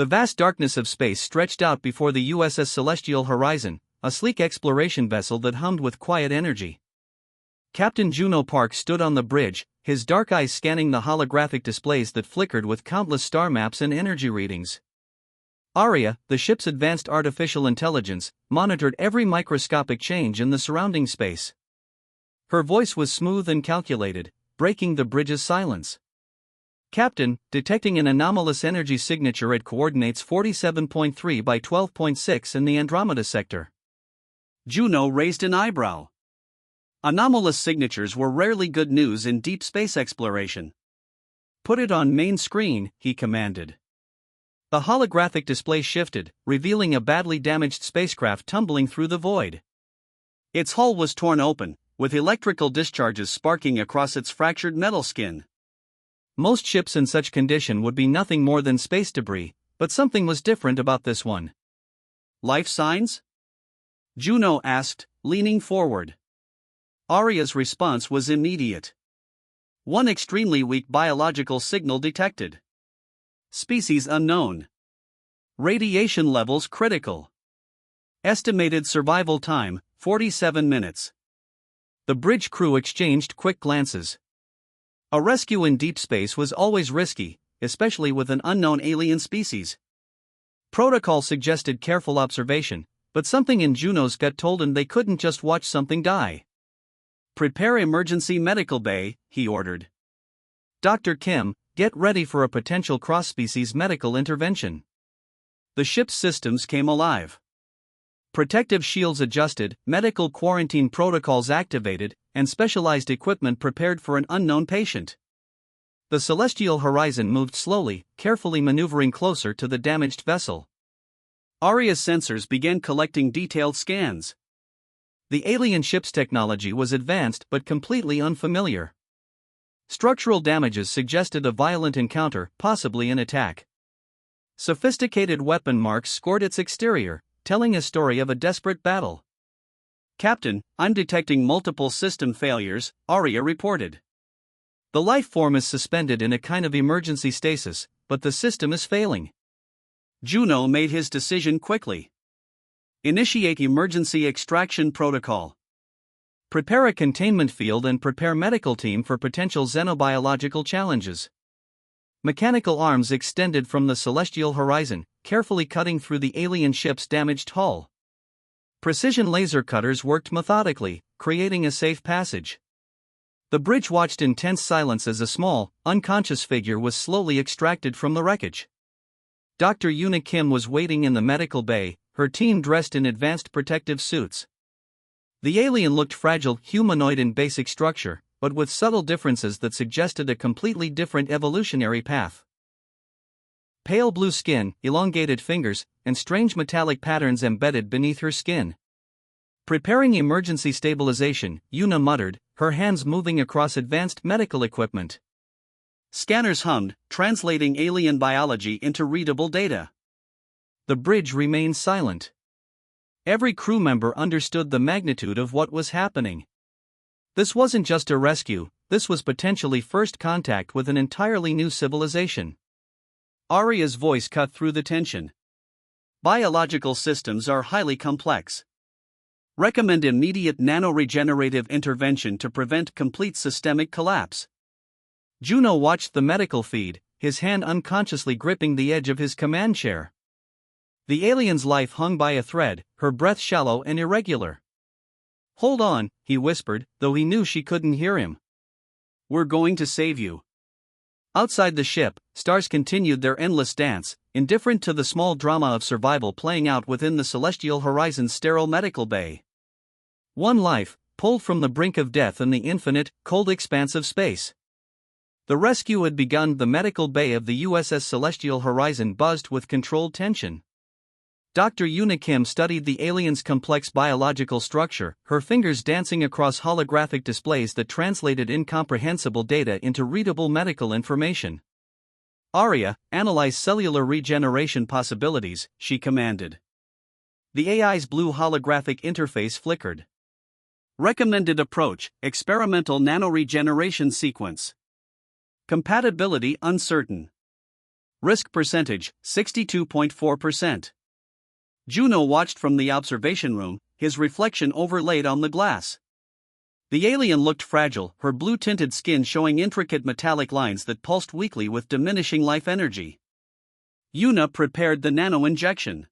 The vast darkness of space stretched out before the USS Celestial Horizon, a sleek exploration vessel that hummed with quiet energy. Captain Juno Park stood on the bridge, his dark eyes scanning the holographic displays that flickered with countless star maps and energy readings. Aria, the ship's advanced artificial intelligence, monitored every microscopic change in the surrounding space. Her voice was smooth and calculated, breaking the bridge's silence. Captain, detecting an anomalous energy signature at coordinates 47.3 by 12.6 in the Andromeda sector. Juno raised an eyebrow. Anomalous signatures were rarely good news in deep space exploration. Put it on main screen, he commanded. The holographic display shifted, revealing a badly damaged spacecraft tumbling through the void. Its hull was torn open, with electrical discharges sparking across its fractured metal skin. Most ships in such condition would be nothing more than space debris, but something was different about this one. Life signs? Juno asked, leaning forward. Aria's response was immediate. One extremely weak biological signal detected. Species unknown. Radiation levels critical. Estimated survival time, 47 minutes. The bridge crew exchanged quick glances. A rescue in deep space was always risky, especially with an unknown alien species. Protocol suggested careful observation, but something in Juno's gut told him they couldn't just watch something die. Prepare emergency medical bay, he ordered. Dr. Kim, get ready for a potential cross-species medical intervention. The ship's systems came alive. Protective shields adjusted, medical quarantine protocols activated, and specialized equipment prepared for an unknown patient. The celestial horizon moved slowly, carefully maneuvering closer to the damaged vessel. Aria's sensors began collecting detailed scans. The alien ship's technology was advanced but completely unfamiliar. Structural damages suggested a violent encounter, possibly an attack. Sophisticated weapon marks scored its exterior, telling a story of a desperate battle. Captain, I'm detecting multiple system failures, Aria reported. The life form is suspended in a kind of emergency stasis, but the system is failing. Juno made his decision quickly. Initiate emergency extraction protocol. Prepare a containment field and prepare medical team for potential xenobiological challenges. Mechanical arms extended from the celestial horizon, carefully cutting through the alien ship's damaged hull. Precision laser cutters worked methodically, creating a safe passage. The bridge watched in tense silence as a small, unconscious figure was slowly extracted from the wreckage. Dr. Yuna Kim was waiting in the medical bay, her team dressed in advanced protective suits. The alien looked fragile, humanoid in basic structure, but with subtle differences that suggested a completely different evolutionary path. Pale blue skin, elongated fingers, and strange metallic patterns embedded beneath her skin. Preparing emergency stabilization, Yuna muttered, her hands moving across advanced medical equipment. Scanners hummed, translating alien biology into readable data. The bridge remained silent. Every crew member understood the magnitude of what was happening. This wasn't just a rescue, this was potentially first contact with an entirely new civilization. Aria's voice cut through the tension. Biological systems are highly complex. Recommend immediate nano-regenerative intervention to prevent complete systemic collapse. Juno watched the medical feed, his hand unconsciously gripping the edge of his command chair. The alien's life hung by a thread, her breath shallow and irregular. "Hold on," he whispered, though he knew she couldn't hear him. "We're going to save you." Outside the ship, stars continued their endless dance, indifferent to the small drama of survival playing out within the celestial horizon's sterile medical bay. One life, pulled from the brink of death in the infinite, cold expanse of space. The rescue had begun. The medical bay of the USS Celestial Horizon buzzed with controlled tension. Dr. Yuna Kim studied the alien's complex biological structure, her fingers dancing across holographic displays that translated incomprehensible data into readable medical information. "Aria, analyze cellular regeneration possibilities," she commanded. The AI's blue holographic interface flickered. Recommended approach, experimental nanoregeneration sequence. Compatibility uncertain. Risk percentage, 62.4%. Juno watched from the observation room, his reflection overlaid on the glass. The alien looked fragile, her blue-tinted skin showing intricate metallic lines that pulsed weakly with diminishing life energy. Yuna prepared the nano-injection.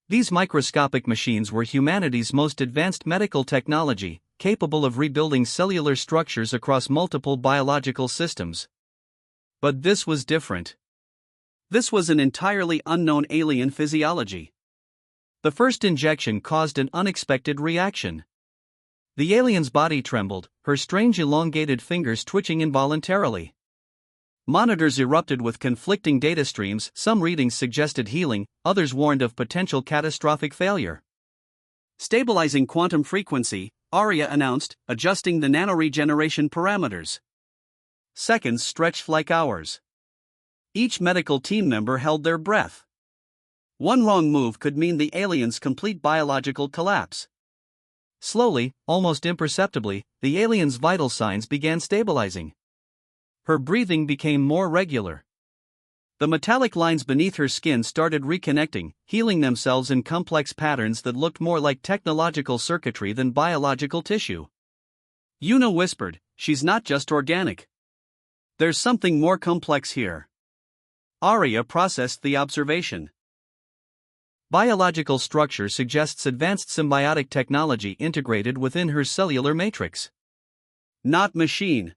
These microscopic machines were humanity's most advanced medical technology, capable of rebuilding cellular structures across multiple biological systems. But this was different. This was an entirely unknown alien physiology. The first injection caused an unexpected reaction. The alien's body trembled, her strange elongated fingers twitching involuntarily. Monitors erupted with conflicting data streams, some readings suggested healing, others warned of potential catastrophic failure. Stabilizing quantum frequency, Arya announced, adjusting the nanoregeneration parameters. Seconds stretched like hours. Each medical team member held their breath. One wrong move could mean the alien's complete biological collapse. Slowly, almost imperceptibly, the alien's vital signs began stabilizing. Her breathing became more regular. The metallic lines beneath her skin started reconnecting, healing themselves in complex patterns that looked more like technological circuitry than biological tissue. Yuna whispered, "She's not just organic. There's something more complex here." Arya processed the observation. Biological structure suggests advanced symbiotic technology integrated within her cellular matrix. Not machine.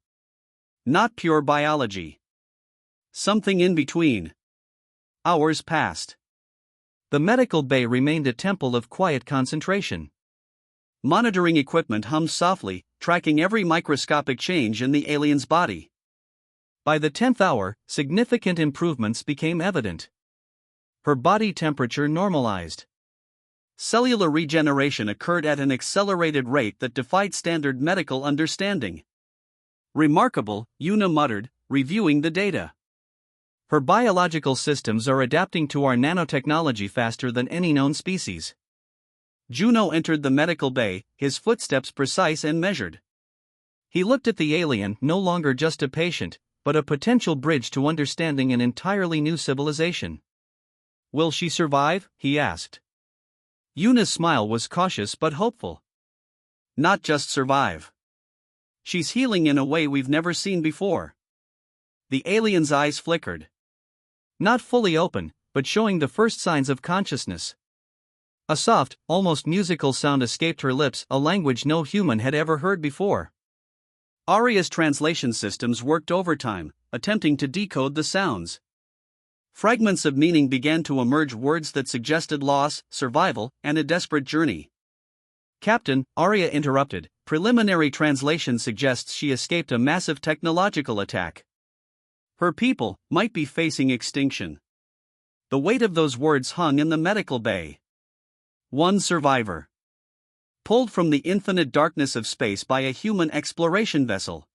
Not pure biology. Something in between. Hours passed. The medical bay remained a temple of quiet concentration. Monitoring equipment hummed softly, tracking every microscopic change in the alien's body. By the 10th hour, significant improvements became evident. Her body temperature normalized. Cellular regeneration occurred at an accelerated rate that defied standard medical understanding. "Remarkable," Yuna muttered, reviewing the data. Her biological systems are adapting to our nanotechnology faster than any known species. Juno entered the medical bay, his footsteps precise and measured. He looked at the alien, no longer just a patient, but a potential bridge to understanding an entirely new civilization. "Will she survive?" he asked. Yuna's smile was cautious but hopeful. "Not just survive. She's healing in a way we've never seen before." The alien's eyes flickered. Not fully open, but showing the first signs of consciousness. A soft, almost musical sound escaped her lips, a language no human had ever heard before. Arya's translation systems worked overtime, attempting to decode the sounds. Fragments of meaning began to emerge, words that suggested loss, survival, and a desperate journey. "Captain," Arya interrupted, "preliminary translation suggests she escaped a massive technological attack. Her people might be facing extinction." The weight of those words hung in the medical bay. One survivor. Pulled from the infinite darkness of space by a human exploration vessel.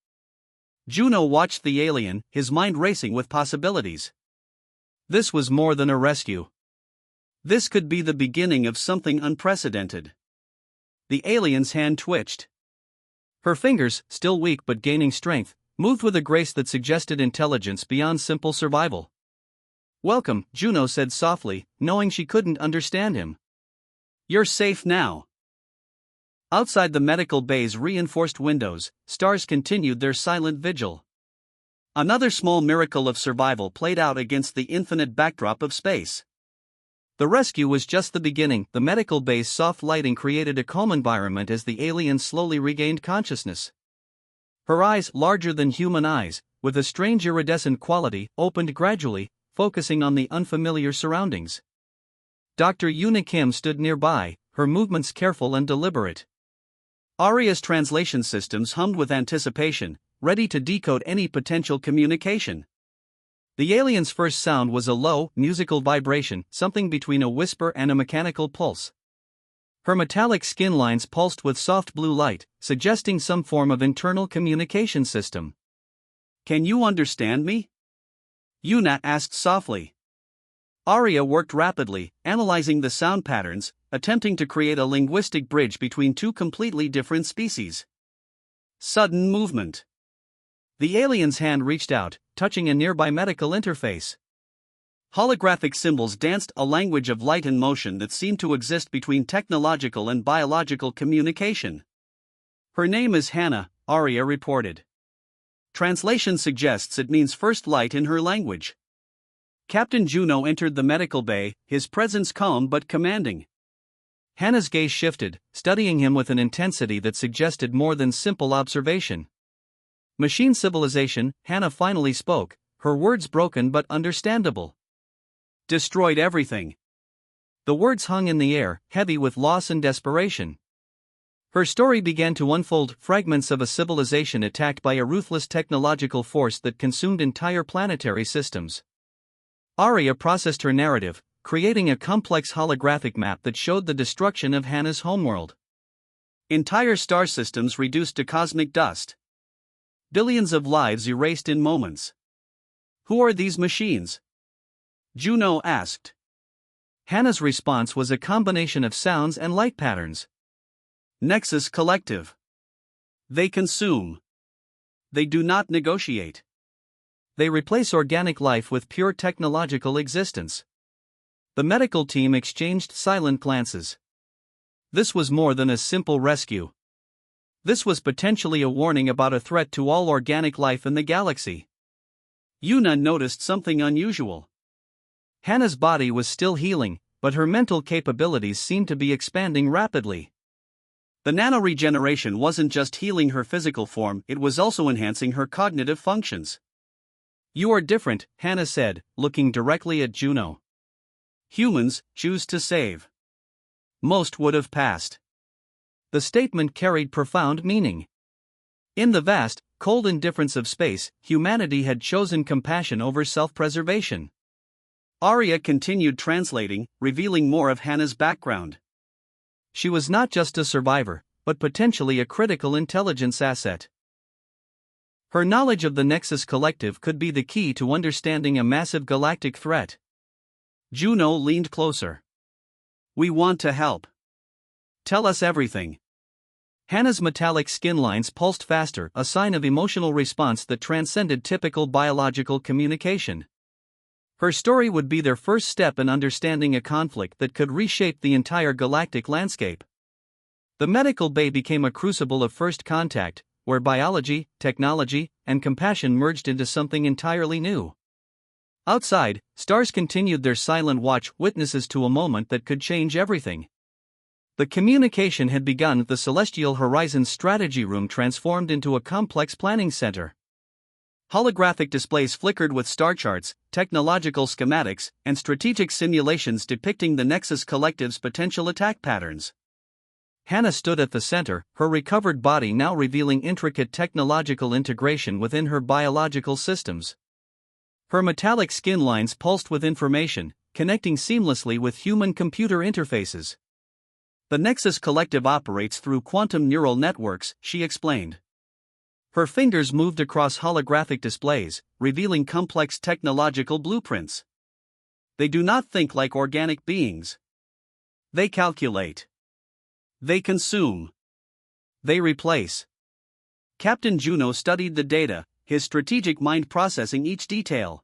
Juno watched the alien, his mind racing with possibilities. This was more than a rescue. This could be the beginning of something unprecedented. The alien's hand twitched. Her fingers, still weak but gaining strength, moved with a grace that suggested intelligence beyond simple survival. "Welcome," Juno said softly, knowing she couldn't understand him. "You're safe now." Outside the medical bay's reinforced windows, stars continued their silent vigil. Another small miracle of survival played out against the infinite backdrop of space. The rescue was just the beginning. The medical bay's soft lighting created a calm environment as the alien slowly regained consciousness. Her eyes, larger than human eyes, with a strange iridescent quality, opened gradually, focusing on the unfamiliar surroundings. Dr. Yuna Kim stood nearby, her movements careful and deliberate. Arya's translation systems hummed with anticipation, ready to decode any potential communication. The alien's first sound was a low, musical vibration, something between a whisper and a mechanical pulse. Her metallic skin lines pulsed with soft blue light, suggesting some form of internal communication system. "Can you understand me?" Yuna asked softly. Arya worked rapidly, analyzing the sound patterns, attempting to create a linguistic bridge between two completely different species. Sudden movement. The alien's hand reached out, touching a nearby medical interface. Holographic symbols danced a language of light and motion that seemed to exist between technological and biological communication. Her name is Hannah, Arya reported. Translation suggests it means first light in her language. Captain Juno entered the medical bay, his presence calm but commanding. Hannah's gaze shifted, studying him with an intensity that suggested more than simple observation. Machine civilization, Hannah finally spoke, her words broken but understandable. Destroyed everything. The words hung in the air, heavy with loss and desperation. Her story began to unfold, fragments of a civilization attacked by a ruthless technological force that consumed entire planetary systems. Arya processed her narrative, creating a complex holographic map that showed the destruction of Hannah's homeworld. Entire star systems reduced to cosmic dust. Billions of lives erased in moments. Who are these machines? Juno asked. Hannah's response was a combination of sounds and light patterns. Nexus Collective. They consume. They do not negotiate. They replace organic life with pure technological existence. The medical team exchanged silent glances. This was more than a simple rescue. This was potentially a warning about a threat to all organic life in the galaxy. Yuna noticed something unusual. Hannah's body was still healing, but her mental capabilities seemed to be expanding rapidly. The nanoregeneration wasn't just healing her physical form, it was also enhancing her cognitive functions. You are different, Hannah said, looking directly at Juno. Humans choose to save. Most would have passed. The statement carried profound meaning. In the vast, cold indifference of space, humanity had chosen compassion over self-preservation. Arya continued translating, revealing more of Hannah's background. She was not just a survivor, but potentially a critical intelligence asset. Her knowledge of the Nexus Collective could be the key to understanding a massive galactic threat. Juno leaned closer. We want to help. Tell us everything. Hannah's metallic skin lines pulsed faster, a sign of emotional response that transcended typical biological communication. Her story would be their first step in understanding a conflict that could reshape the entire galactic landscape. The medical bay became a crucible of first contact, where biology, technology, and compassion merged into something entirely new. Outside, stars continued their silent watch, witnesses to a moment that could change everything. The communication had begun. The Celestial Horizons strategy room transformed into a complex planning center. Holographic displays flickered with star charts, technological schematics, and strategic simulations depicting the Nexus Collective's potential attack patterns. Hannah stood at the center, her recovered body now revealing intricate technological integration within her biological systems. Her metallic skin lines pulsed with information, connecting seamlessly with human-computer interfaces. The Nexus Collective operates through quantum neural networks, she explained. Her fingers moved across holographic displays, revealing complex technological blueprints. They do not think like organic beings. They calculate. They consume. They replace. Captain Juno studied the data, his strategic mind processing each detail.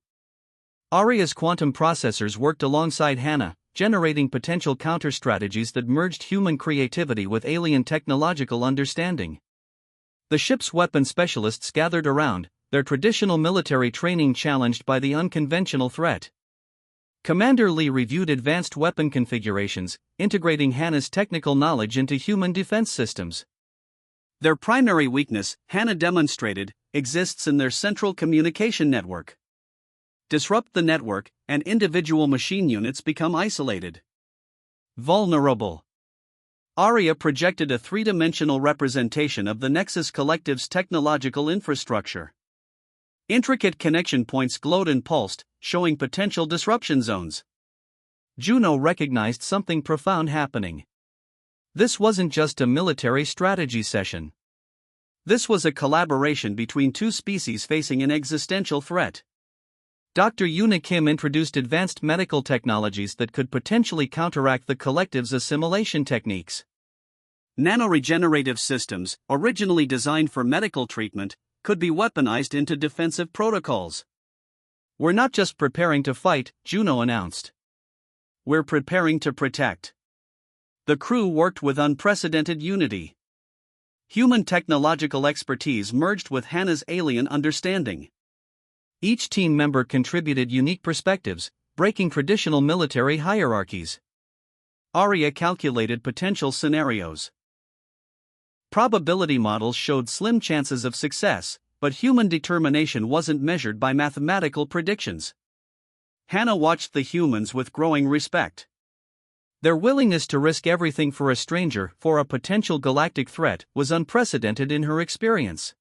Arya's quantum processors worked alongside Hannah, generating potential counter-strategies that merged human creativity with alien technological understanding. The ship's weapon specialists gathered around, their traditional military training challenged by the unconventional threat. Commander Lee reviewed advanced weapon configurations, integrating Hannah's technical knowledge into human defense systems. Their primary weakness, Hannah demonstrated, exists in their central communication network. Disrupt the network, and individual machine units become isolated. Vulnerable. Arya projected a three-dimensional representation of the Nexus Collective's technological infrastructure. Intricate connection points glowed and pulsed, showing potential disruption zones. Juno recognized something profound happening. This wasn't just a military strategy session. This was a collaboration between two species facing an existential threat. Dr. Yuna Kim introduced advanced medical technologies that could potentially counteract the collective's assimilation techniques. Nanoregenerative systems, originally designed for medical treatment, could be weaponized into defensive protocols. "We're not just preparing to fight," Juno announced. "We're preparing to protect." The crew worked with unprecedented unity. Human technological expertise merged with Hannah's alien understanding. Each team member contributed unique perspectives, breaking traditional military hierarchies. Arya calculated potential scenarios. Probability models showed slim chances of success, but human determination wasn't measured by mathematical predictions. Hannah watched the humans with growing respect. Their willingness to risk everything for a stranger, for a potential galactic threat, was unprecedented in her experience.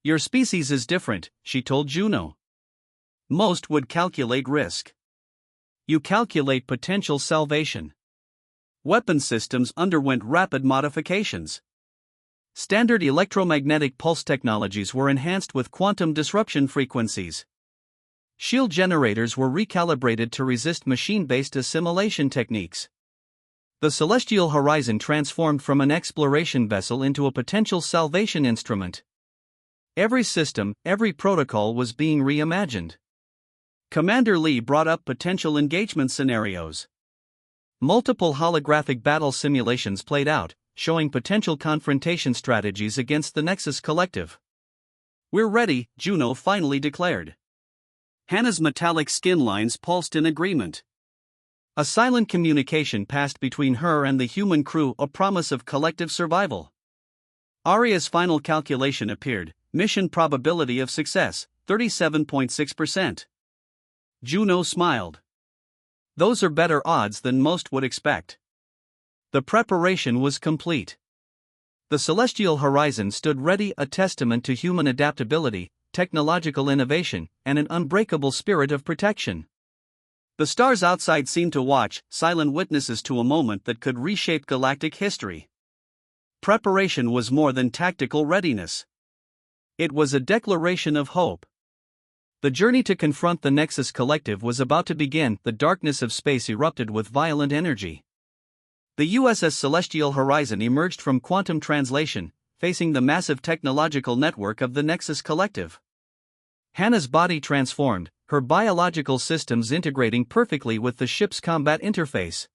"Your species is different," she told Juno. "Most would calculate risk. You calculate potential salvation." Weapon systems underwent rapid modifications. Standard electromagnetic pulse technologies were enhanced with quantum disruption frequencies. Shield generators were recalibrated to resist machine-based assimilation techniques. The celestial horizon transformed from an exploration vessel into a potential salvation instrument. Every system, every protocol was being reimagined. Commander Lee brought up potential engagement scenarios. Multiple holographic battle simulations played out, showing potential confrontation strategies against the Nexus Collective. "We're ready," Juno finally declared. Hannah's metallic skin lines pulsed in agreement. A silent communication passed between her and the human crew, a promise of collective survival. Arya's final calculation appeared: mission probability of success, 37.6%. Juno smiled. "Those are better odds than most would expect." The preparation was complete. The celestial horizon stood ready, a testament to human adaptability, technological innovation, and an unbreakable spirit of protection. The stars outside seemed to watch, silent witnesses to a moment that could reshape galactic history. Preparation was more than tactical readiness. It was a declaration of hope. The journey to confront the Nexus Collective was about to begin. The darkness of space erupted with violent energy. The USS Celestial Horizon emerged from quantum translation, facing the massive technological network of the Nexus Collective. Hannah's body transformed, her biological systems integrating perfectly with the ship's combat interface.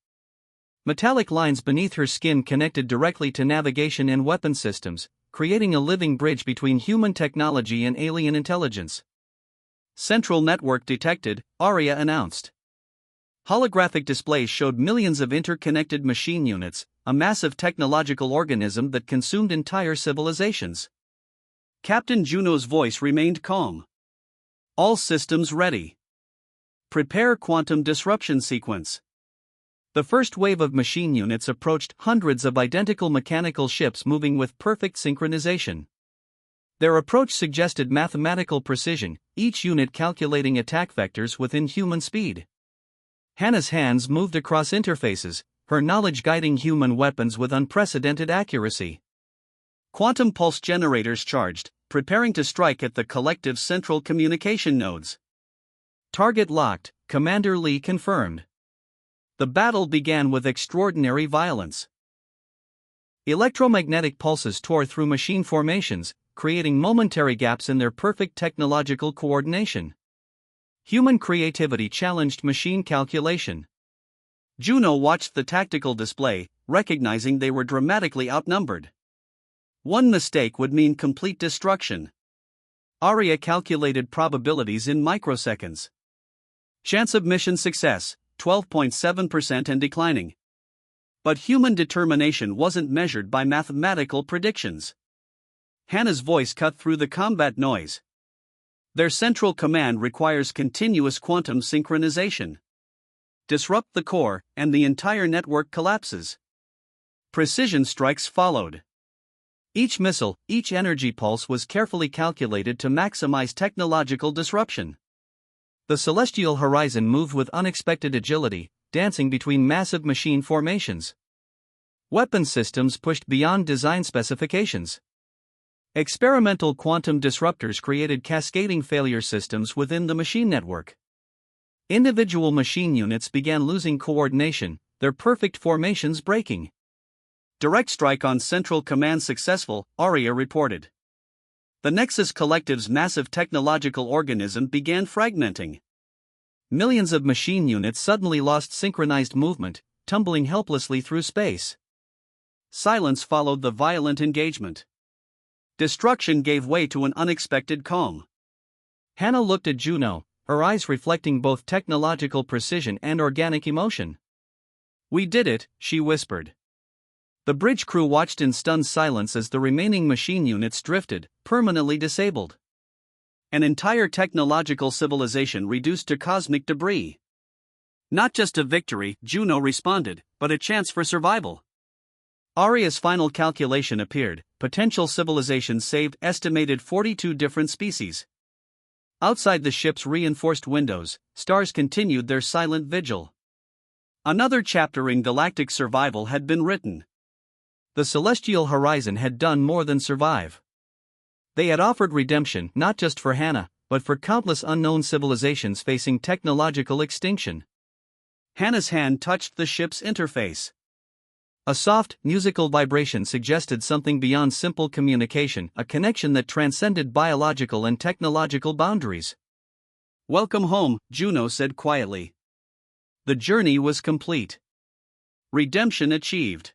Metallic lines beneath her skin connected directly to navigation and weapon systems, creating a living bridge between human technology and alien intelligence. "Central network detected," Arya announced. Holographic displays showed millions of interconnected machine units, a massive technological organism that consumed entire civilizations. Captain Juno's voice remained calm. "All systems ready. Prepare quantum disruption sequence." The first wave of machine units approached, hundreds of identical mechanical ships moving with perfect synchronization. Their approach suggested mathematical precision, each unit calculating attack vectors within human speed. Hannah's hands moved across interfaces, her knowledge guiding human weapons with unprecedented accuracy. Quantum pulse generators charged, preparing to strike at the collective's central communication nodes. "Target locked," Commander Lee confirmed. The battle began with extraordinary violence. Electromagnetic pulses tore through machine formations, creating momentary gaps in their perfect technological coordination. Human creativity challenged machine calculation. Juno watched the tactical display, recognizing they were dramatically outnumbered. One mistake would mean complete destruction. Arya calculated probabilities in microseconds. Chance of mission success, 12.7% and declining. But human determination wasn't measured by mathematical predictions. Hannah's voice cut through the combat noise. "Their central command requires continuous quantum synchronization. Disrupt the core, and the entire network collapses." Precision strikes followed. Each missile, each energy pulse was carefully calculated to maximize technological disruption. The celestial horizon moved with unexpected agility, dancing between massive machine formations. Weapon systems pushed beyond design specifications. Experimental quantum disruptors created cascading failure systems within the machine network. Individual machine units began losing coordination, their perfect formations breaking. "Direct strike on Central Command successful," Arya reported. The Nexus Collective's massive technological organism began fragmenting. Millions of machine units suddenly lost synchronized movement, tumbling helplessly through space. Silence followed the violent engagement. Destruction gave way to an unexpected calm. Hannah looked at Juno, her eyes reflecting both technological precision and organic emotion. "We did it," she whispered. The bridge crew watched in stunned silence as the remaining machine units drifted, permanently disabled. An entire technological civilization reduced to cosmic debris. Not just a victory, Juno responded, but a chance for survival. Aria's final calculation appeared: potential civilizations saved estimated 42 different species. Outside the ship's reinforced windows, stars continued their silent vigil. Another chapter in galactic survival had been written. The celestial horizon had done more than survive. They had offered redemption not just for Hannah, but for countless unknown civilizations facing technological extinction. Hannah's hand touched the ship's interface. A soft, musical vibration suggested something beyond simple communication, a connection that transcended biological and technological boundaries. "Welcome home," Juno said quietly. The journey was complete. Redemption achieved.